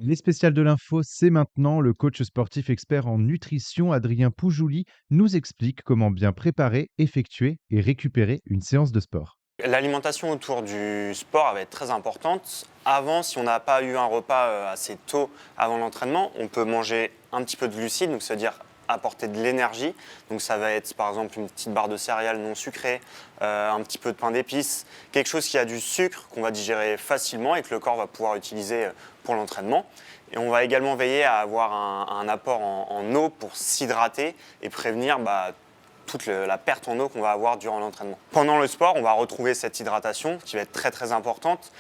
Les spéciales de l'info, c'est maintenant. Le coach sportif expert en nutrition, Adrien Poujouli, nous explique comment bien préparer, effectuer et récupérer une séance de sport. L'alimentation autour du sport va être très importante. Avant, si on n'a pas eu un repas assez tôt avant l'entraînement, on peut manger un petit peu de glucides, donc c'est-à-dire apporter de l'énergie. Donc ça va être par exemple une petite barre de céréales non sucrée, un petit peu de pain d'épices, quelque chose qui a du sucre qu'on va digérer facilement et que le corps va pouvoir utiliser pour l'entraînement. Et on va également veiller à avoir un apport en eau pour s'hydrater et prévenir toute la perte en eau qu'on va avoir durant l'entraînement. Pendant le sport, on va retrouver cette hydratation qui va être très très importante.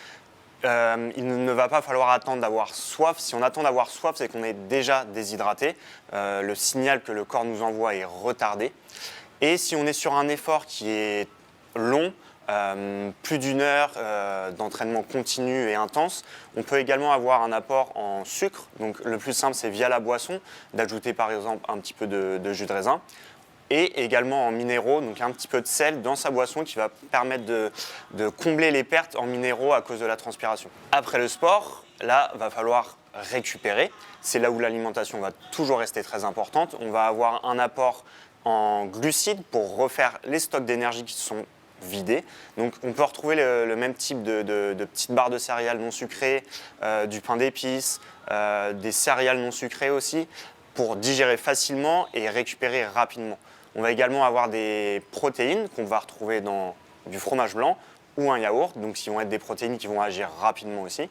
Il ne va pas falloir attendre d'avoir soif. Si on attend d'avoir soif, c'est qu'on est déjà déshydraté. Le signal que le corps nous envoie est retardé. Et si on est sur un effort qui est long, plus d'une heure d'entraînement continu et intense, on peut également avoir un apport en sucre. Donc le plus simple, c'est via la boisson, d'ajouter par exemple un petit peu de jus de raisin. Et également en minéraux, donc un petit peu de sel dans sa boisson qui va permettre de combler les pertes en minéraux à cause de la transpiration. Après le sport, là, va falloir récupérer. C'est là où l'alimentation va toujours rester très importante. On va avoir un apport en glucides pour refaire les stocks d'énergie qui sont vidés. Donc on peut retrouver le même type de petites barres de céréales non sucrées, du pain d'épices, des céréales non sucrées aussi, pour digérer facilement et récupérer rapidement. On va également avoir des protéines qu'on va retrouver dans du fromage blanc ou un yaourt, donc qui vont être des protéines qui vont agir rapidement aussi,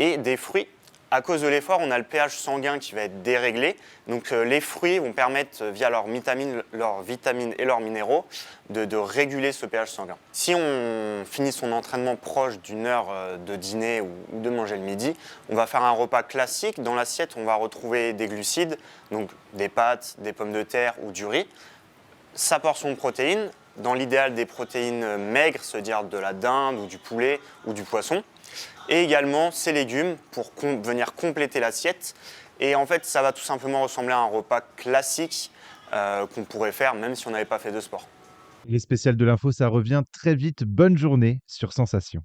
et des fruits. À cause de l'effort, on a le pH sanguin qui va être déréglé. Donc les fruits vont permettre, via leurs vitamines et leurs minéraux, de réguler ce pH sanguin. Si on finit son entraînement proche d'une heure de dîner ou de manger le midi, on va faire un repas classique. Dans l'assiette, on va retrouver des glucides, donc des pâtes, des pommes de terre ou du riz, sa portion de protéines, dans l'idéal des protéines maigres, c'est-à-dire de la dinde ou du poulet ou du poisson, et également ses légumes pour venir compléter l'assiette. Et en fait, ça va tout simplement ressembler à un repas classique qu'on pourrait faire même si on n'avait pas fait de sport. Les spéciales de l'info, ça revient très vite. Bonne journée sur Sensation.